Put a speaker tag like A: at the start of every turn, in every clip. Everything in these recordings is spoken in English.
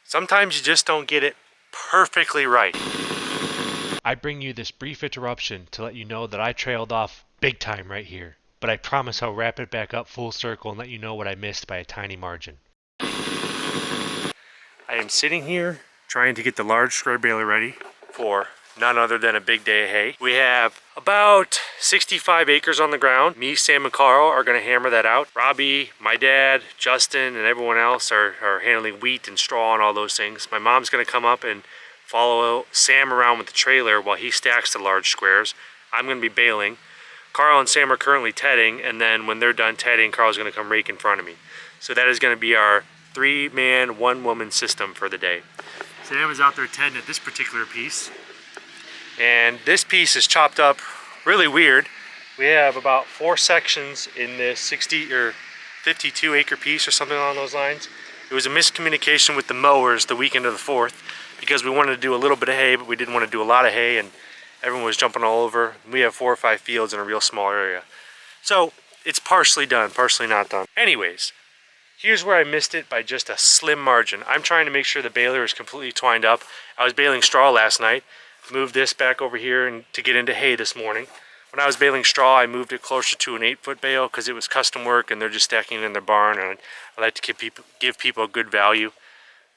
A: Sometimes you just don't get it perfectly right. I bring you this brief interruption to let you know that I trailed off big time right here, but I promise I'll wrap it back up full circle and let you know what I missed by a tiny margin. I am sitting here trying to get the large square baler ready for none other than a big day of hay. We have about 65 acres on the ground. Me, Sam, and Carl are gonna hammer that out. Robbie, my dad, Justin, and everyone else are handling wheat and straw and all those things. My mom's gonna come up and follow Sam around with the trailer while he stacks the large squares. I'm gonna be baling. Carl and Sam are currently tedding, and then when they're done tedding, Carl's gonna come rake in front of me. So that is gonna be our 3-man, 1-woman system for the day. Sam is out there tedding at this particular piece. And this piece is chopped up really weird. We have about 4 sections in this 60 or 52 acre piece or something along those lines. It was a miscommunication with the mowers the weekend of the 4th because we wanted to do a little bit of hay, but we didn't want to do a lot of hay, and everyone was jumping all over. We have 4 or 5 fields in a real small area. So it's partially done, partially not done. Anyways, here's where I missed it by just a slim margin. I'm trying to make sure the baler is completely twined up. I was baling straw last night. Moved this back over here and to get into hay this morning. When I was baling straw, I moved it closer to an 8-foot bale because it was custom work and they're just stacking it in their barn, and I like to give people a good value.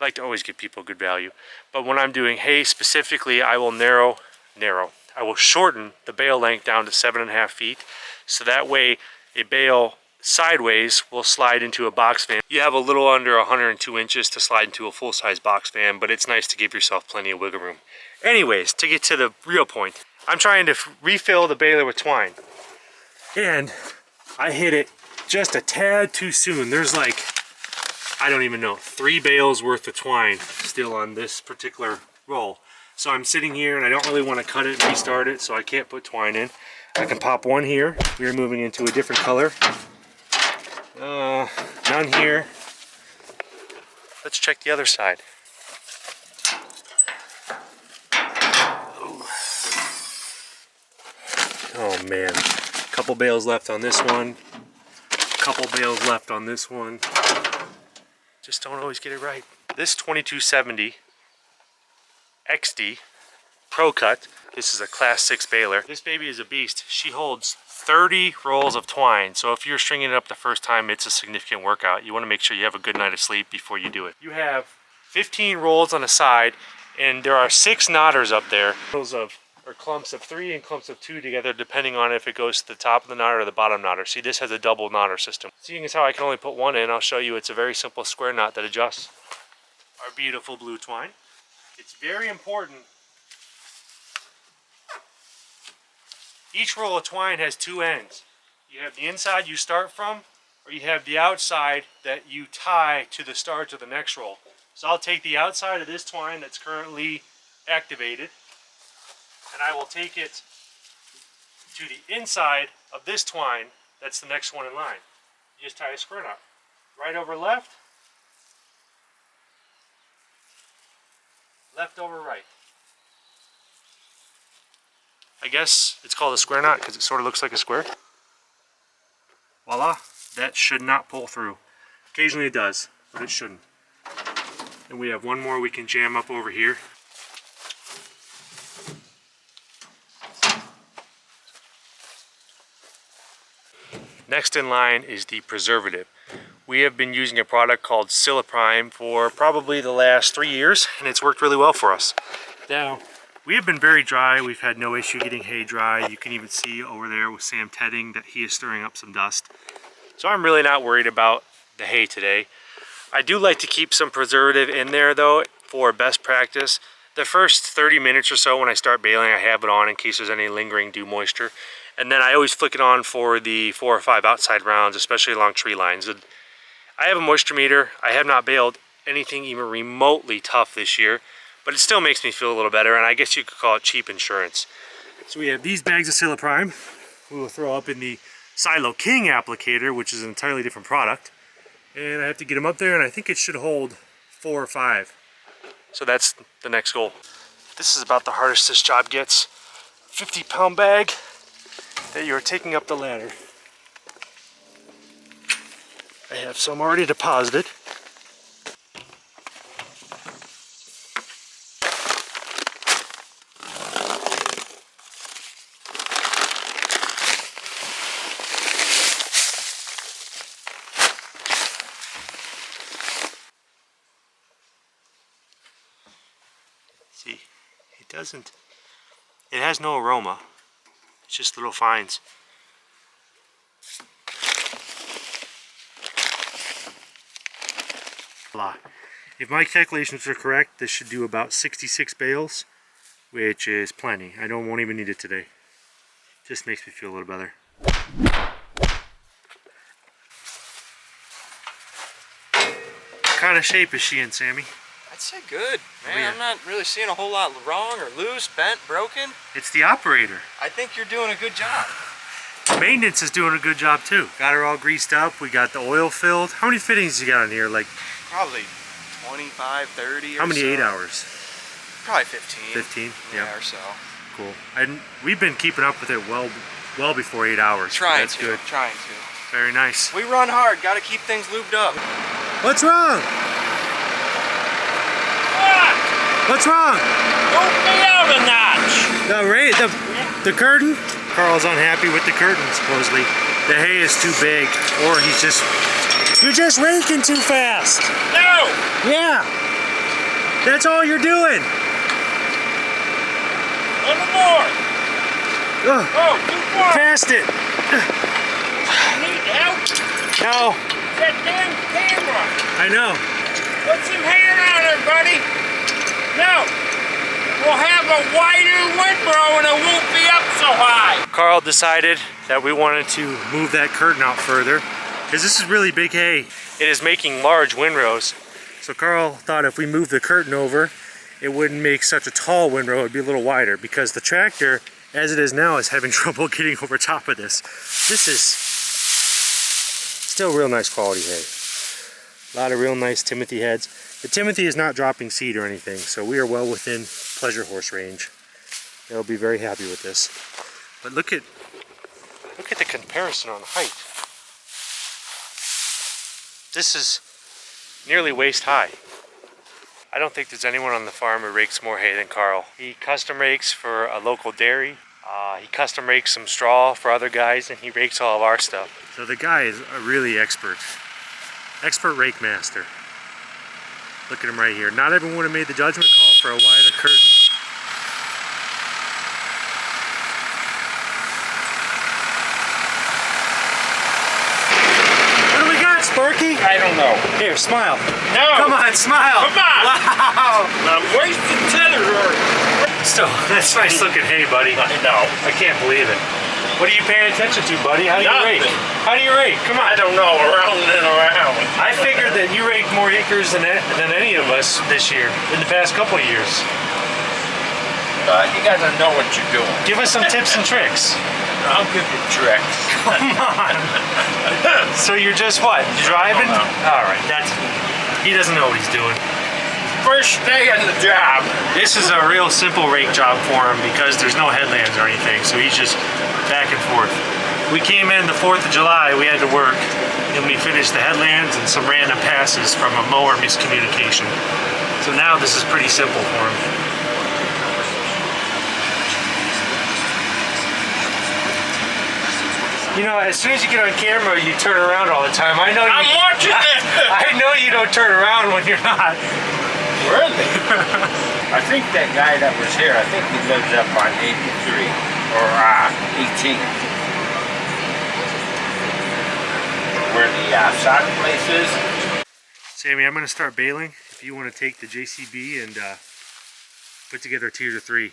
A: I like to always give people a good value. But when I'm doing hay specifically, I will I will shorten the bale length down to 7.5 feet. So that way a bale sideways will slide into a box fan. You have a little under 102 inches to slide into a full-size box fan, but it's nice to give yourself plenty of wiggle room. Anyways, to get to the real point, I'm trying to refill the baler with twine, and I hit it just a tad too soon. There's like, I don't even know, 3 bales worth of twine still on this particular roll. So I'm sitting here and I don't really want to cut it and restart it, so I can't put twine in. I can pop one here. We're moving into a different color. None here. Let's check the other side. Oh man, couple bales left on this one, couple bales left on this one. Just don't always get it right. This 2270 XD Pro Cut, this is a class 6 baler. This baby is a beast. She holds 30 rolls of twine. So if you're stringing it up the first time, it's a significant workout. You want to make sure you have a good night of sleep before you do it. You have 15 rolls on the side, and there are 6 knotters up there. Those or clumps of 3 and clumps of 2 together, depending on if it goes to the top of the knotter or the bottom knotter. See, this has a double knotter system. Seeing as how I can only put one in, I'll show you it's a very simple square knot that adjusts our beautiful blue twine. It's very important. Each roll of twine has 2 ends. You have the inside you start from, or you have the outside that you tie to the start of the next roll. So I'll take the outside of this twine that's currently activated, and I will take it to the inside of this twine that's the next one in line. You just tie a square knot. Right over left, left over right. I guess it's called a square knot because it sort of looks like a square. Voila, that should not pull through. Occasionally it does, but it shouldn't. And we have one more we can jam up over here. Next in line is the preservative. We have been using a product called Prime for probably the last 3 years, and it's worked really well for us. Now, we have been very dry. We've had no issue getting hay dry. You can even see over there with Sam tedding that he is stirring up some dust. So I'm really not worried about the hay today. I do like to keep some preservative in there though for best practice. The first 30 minutes or so when I start baling, I have it on in case there's any lingering dew moisture. And then I always flick it on for the 4 or 5 outside rounds, especially along tree lines. I have a moisture meter. I have not baled anything even remotely tough this year, but it still makes me feel a little better, and I guess you could call it cheap insurance. So we have these bags of Prime. We will throw up in the Silo King applicator, which is an entirely different product. And I have to get them up there, and I think it should hold 4 or 5. So that's the next goal. This is about the hardest this job gets. 50-pound bag that you're taking up the ladder. I have some already deposited. See, it doesn't, it has no aroma. It's just little fines. If my calculations are correct, this should do about 66 bales, which is plenty. I won't even need it today. Just makes me feel a little better. What kind of shape is she in, Sammy?
B: I'd say good, man.
A: Oh, yeah.
B: I'm not really seeing a whole lot wrong or loose, bent, broken.
A: It's the operator.
B: I think you're doing a good job.
A: Maintenance is doing a good job too. Got her all greased up. We got the oil filled. How many fittings you got on here? Like
B: probably 25, 30 or
A: how many
B: so.
A: 8 hours?
B: Probably 15.
A: 15?
B: Yeah, or so.
A: Cool. And we've been keeping up with it well before 8 hours.
B: Trying
A: That's
B: to.
A: good.
B: Trying to.
A: Very nice.
B: We run hard. Got to keep things lubed up.
A: What's wrong? What's wrong?
C: Don't be out a notch.
A: The curtain? Carl's unhappy with the curtain, supposedly. The hay is too big, or you're just raking too fast.
C: No.
A: Yeah. That's all you're doing.
C: A little more. Oh, too far.
A: Past it.
C: Need help?
A: No.
C: That damn camera.
A: I know.
C: Put some hair on her, buddy. No. We'll have a wider windrow and it won't be up so high.
A: Carl decided that we wanted to move that curtain out further because this is really big hay. It is making large windrows. So Carl thought if we moved the curtain over, it wouldn't make such a tall windrow, it'd be a little wider because the tractor, as it is now, is having trouble getting over top of this. This is still real nice quality hay. A lot of real nice Timothy heads. The Timothy is not dropping seed or anything, so we are well within pleasure horse range. They'll be very happy with this. But look at the comparison on height. This is nearly waist high. I don't think there's anyone on the farm who rakes more hay than Carl. He custom rakes for a local dairy. He custom rakes some straw for other guys, and he rakes all of our stuff. So the guy is a really expert rake master. Look at him right here. Not everyone would have made the judgment call for a wider curtain. What do we got, Sparky?
C: I don't know.
A: Here, smile.
C: No.
A: Come on, smile.
C: Come on.
A: Wow.
C: I'm wasting tether.
A: Still, that's nice looking hay, buddy.
C: I know.
A: I can't believe it. What are you paying attention to, buddy? How do you rake?
C: Nothing.
A: How do you rake? Come on.
C: I don't know. Around and around.
A: I figured that you raked more acres than any of us this year, in the past couple of years.
C: You guys don't know what you're doing.
A: Give us some tips and tricks.
C: I'll give you tricks.
A: Come on. So you're just what? Driving? All right. He doesn't know what he's doing.
C: First day on the job.
A: This is a real simple rake job for him because there's no headlands or anything, so he's just back and forth. We came in the 4th of July, we had to work, and we finished the headlands and some random passes from a mower miscommunication. So now this is pretty simple for him. You know, as soon as you get on camera, you turn around all the time. I know
C: I'm watching it.
A: I know you don't turn around when you're not.
C: Really? I think that guy that was here, I think he lives up on 83 or 18. Where the soccer place is.
A: Sammy, I'm going to start baling. If you want to take the JCB and put together a tier 3.
B: Are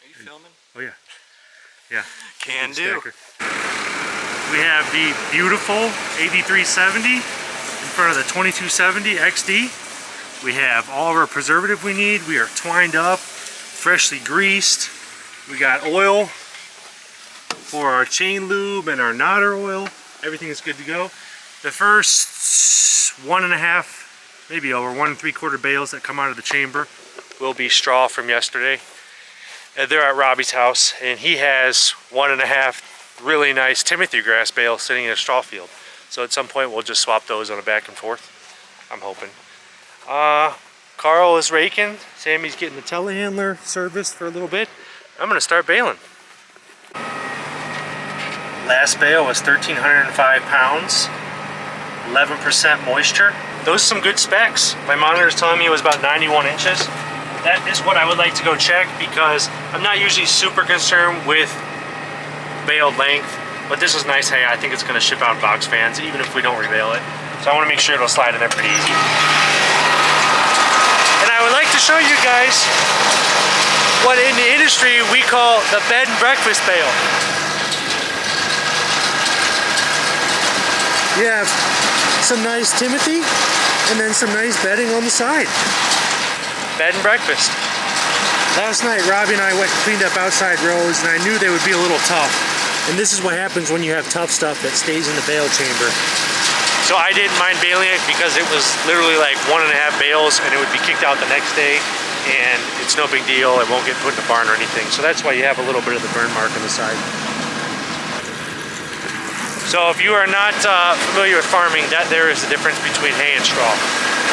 B: you filming?
A: Oh yeah. Yeah.
B: Can do.
A: Stacker. We have the beautiful 8370 in front of the 2270 XD. We have all of our preservative we need. We are twined up, freshly greased. We got oil for our chain lube and our knotter oil. Everything is good to go. The first 1.5, maybe over 1 3/4 bales that come out of the chamber will be straw from yesterday. They're at Robbie's house, and he has 1.5 really nice Timothy grass bales sitting in a straw field. So at some point we'll just swap those on a back and forth. I'm hoping. Carl is raking. Sammy's getting the telehandler serviced for a little bit. I'm gonna start baling. Last bale was 1,305 pounds, 11% moisture. Those are some good specs. My monitor's telling me it was about 91 inches. that is what I would like to go check, because I'm not usually super concerned with baled length, but this is nice hay. I think it's going to ship out box fans even if we don't rebale it. So I want to make sure it'll slide in there pretty easy. And I would like to show you guys what in the industry we call the bed and breakfast bale.
D: You have some nice Timothy and then some nice bedding on the side.
A: Bed and breakfast.
D: Last night, Robbie and I went and cleaned up outside rows, and I knew they would be a little tough. And this is what happens when you have tough stuff that stays in the bale chamber.
A: So I didn't mind baling it because it was literally like 1.5 bales and it would be kicked out the next day, and it's no big deal. It won't get put in the barn or anything. So that's why you have a little bit of the burn mark on the side. So if you are not familiar with farming, that there is the difference between hay and straw.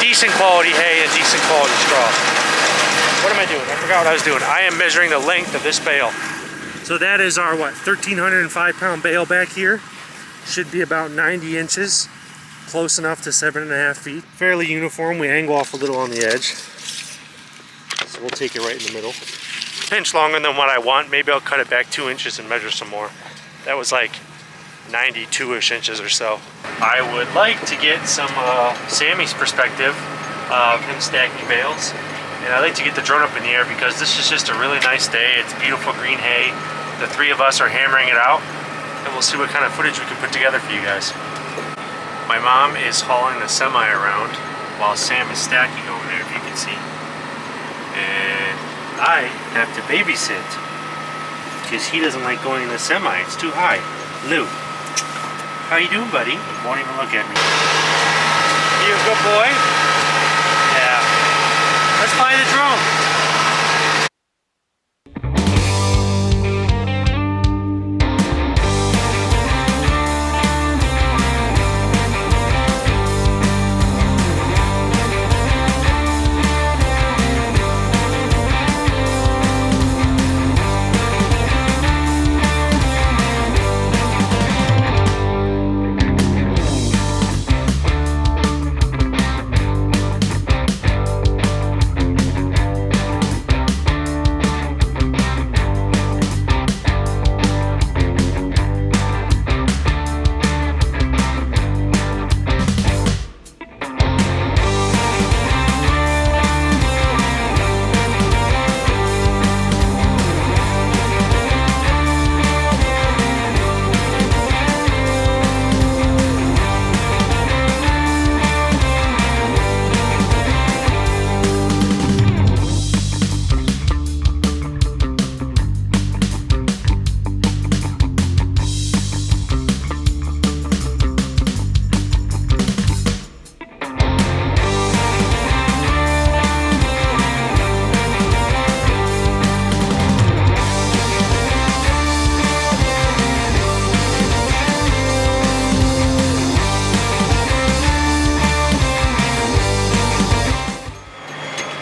A: Decent quality hay and decent quality straw. What am I doing? I forgot what I was doing. I am measuring the length of this bale.
D: So that is our, 1,305-pound bale back here. Should be about 90 inches. Close enough to 7.5 feet. Fairly uniform. We angle off a little on the edge. So we'll take it right in the middle.
A: Pinch longer than what I want. Maybe I'll cut it back 2 inches and measure some more. That was like 92-ish inches or so. I would like to get some Sammy's perspective of him stacking bales. And I like to get the drone up in the air because this is just a really nice day. It's beautiful green hay. The three of us are hammering it out, and we'll see what kind of footage we can put together for you guys. My mom is hauling the semi around while Sam is stacking over there, if you can see. And I have to babysit because he doesn't like going in the semi. It's too high. Lou, how you doing, buddy? Won't even look at me. You a good boy? Yeah. Let's fly the drone.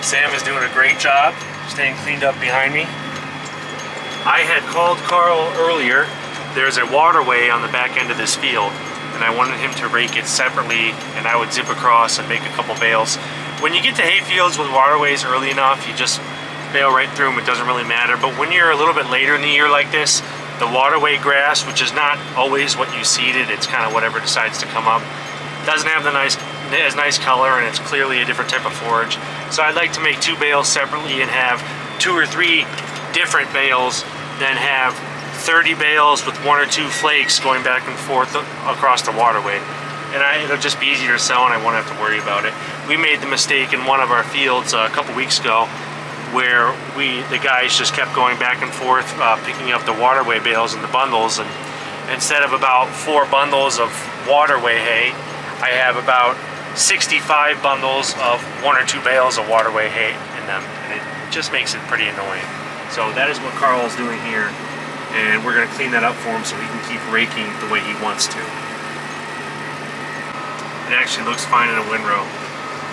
A: Sam is doing a great job staying cleaned up behind me. I had called Carl earlier. There's a waterway on the back end of this field, and I wanted him to rake it separately, and I would zip across and make a couple bales. When you get to hay fields with waterways early enough, you just bale right through them. It doesn't really matter. But when you're a little bit later in the year like this, the waterway grass, which is not always what you seeded, it's kind of whatever decides to come up, doesn't have the nice color, and it's clearly a different type of forage. So I'd like to make 2 bales separately and have 2 or 3 different bales, then have 30 bales with 1 or 2 flakes going back and forth across the waterway. And it'll just be easier to sell, and I won't have to worry about it. We made the mistake in one of our fields a couple weeks ago where the guys just kept going back and forth picking up the waterway bales and the bundles, and instead of about 4 bundles of waterway hay, I have about 65 bundles of 1 or 2 bales of waterway hay in them, and it just makes it pretty annoying. So that is what Carl's doing here, and we're going to clean that up for him so he can keep raking the way he wants to. It actually looks fine in a windrow,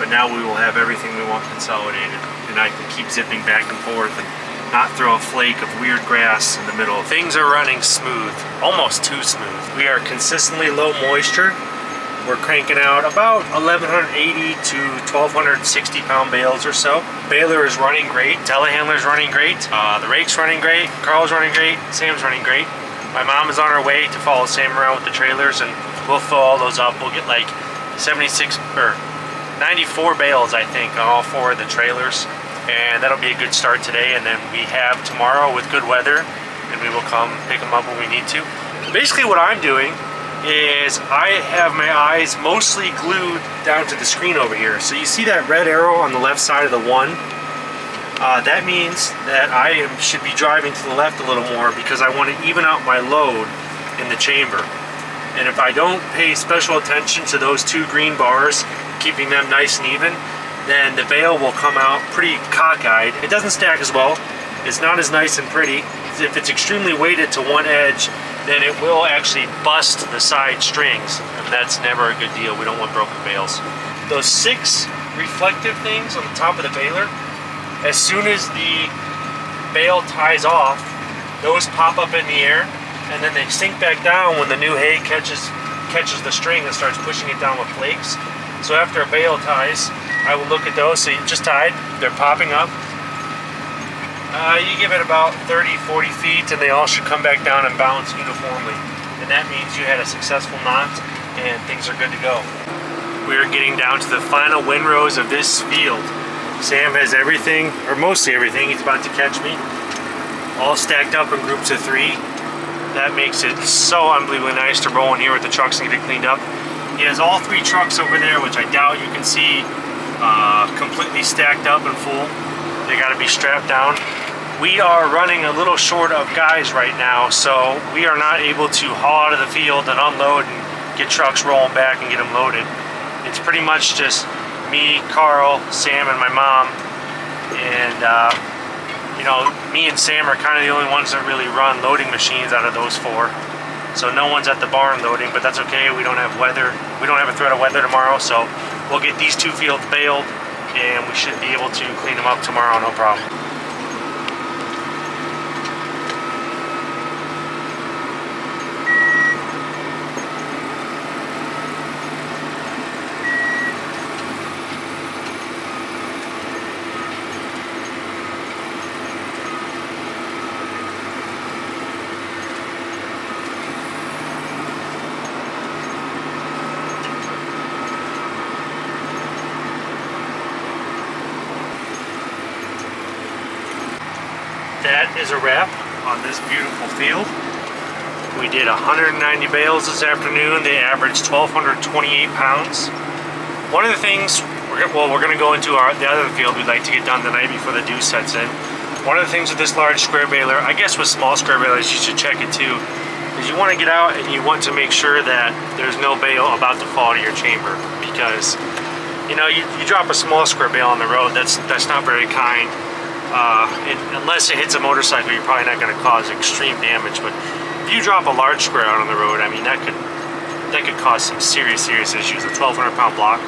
A: but now we will have everything we want consolidated, and I can keep zipping back and forth and not throw a flake of weird grass in the middle. Things are running smooth, almost too smooth. We are consistently low moisture.
D: We're cranking out about 1,180 to 1,260 pound bales or so. Baler is running great. Telehandler's running great. The rake's running great. Carl's running great. Sam's running great. My mom is on her way to follow Sam around with the trailers, and we'll fill all those up. We'll get like 76 or 94 bales, I think, on all 4 of the trailers, and that'll be a good start today. And then we have tomorrow with good weather, and we will come pick them up when we need to. Basically what I'm doing is I have my eyes mostly glued down to the screen over here. So you see that red arrow on the left side of the 1? That means that I should be driving to the left a little more because I want to even out my load in the chamber. And if I don't pay special attention to those 2 green bars, keeping them nice and even, then the bale will come out pretty cockeyed. It doesn't stack as well. It's not as nice and pretty. If it's extremely weighted to one edge, then it will actually bust the side strings, and that's never a good deal. We don't want broken bales. Those 6 reflective things on the top of the baler, as soon as the bale ties off, those pop up in the air, and then they sink back down when the new hay catches the string and starts pushing it down with flakes. So after a bale ties, I will look at those. So you just tied, they're popping up. You give it about 30-40 feet and they all should come back down and bounce uniformly. And that means you had a successful knot and things are good to go. We are getting down to the final windrows of this field. Sam has everything, or mostly everything, he's about to catch me, all stacked up in groups of 3. That makes it so unbelievably nice to roll in here with the trucks and get it cleaned up. He has all 3 trucks over there, which I doubt you can see, completely stacked up and full. They got to be strapped down. We are running a little short of guys right now, so we are not able to haul out of the field and unload and get trucks rolling back and get them loaded. It's pretty much just me, Carl, Sam, and my mom. And you know, me and Sam are kind of the only ones that really run loading machines out of those 4. So no one's at the barn loading, but that's okay. We don't have weather. We don't have a threat of weather tomorrow, so we'll get these 2 fields baled, and we should be able to clean them up tomorrow, no problem. That is a wrap on this beautiful field. We did 190 bales this afternoon. They averaged 1,228 pounds. One of the things, we're going to go into the other field we'd like to get done tonight before the dew sets in. One of the things with this large square baler, I guess with small square balers you should check it too, is you want to get out and you want to make sure that there's no bale about to fall to your chamber, because you know, you drop a small square bale on the road, that's not very kind. Unless it hits a motorcycle, you're probably not going to cause extreme damage. But if you drop a large square out on the road, I mean, that could cause some serious issues. A 1,200-pound block.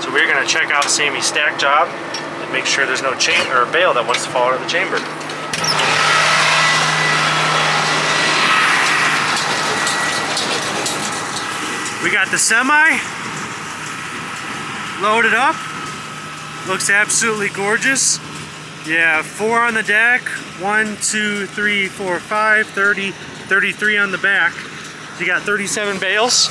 D: So we're going to check out Sammy's stack job and make sure there's no bale that wants to fall out of the chamber. We got the semi loaded up. Looks absolutely gorgeous. Yeah, 4 on the deck, 1, 2, 3, 4, 5, 30, 33 on the back. So you got 37 bales.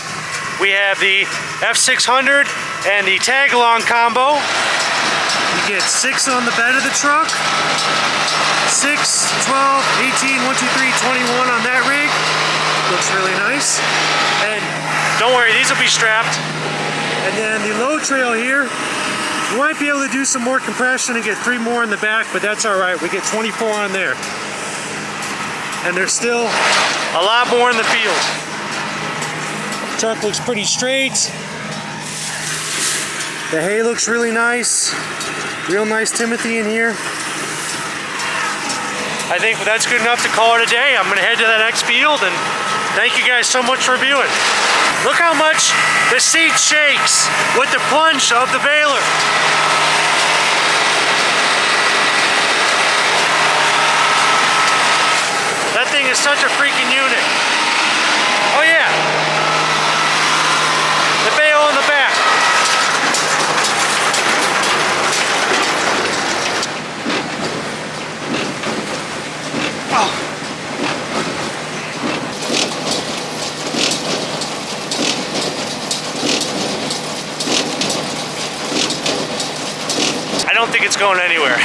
D: We have the F600 and the tag-along combo. You get 6 on the bed of the truck, 6, 12, 18, 1, 2, 3, 21 on that rig. Looks really nice. And don't worry, these will be strapped. And then the load trail here, we might be able to do some more compression and get 3 more in the back, but that's all right. We get 24 on there. And there's still a lot more in the field. Truck looks pretty straight. The hay looks really nice. Real nice Timothy in here. I think that's good enough to call it a day. I'm gonna head to that next field, and thank you guys so much for viewing. Look how much the seat shakes with the plunge of the baler. That thing is such a freaking unit. Oh yeah. The baler
A: don't think it's going anywhere.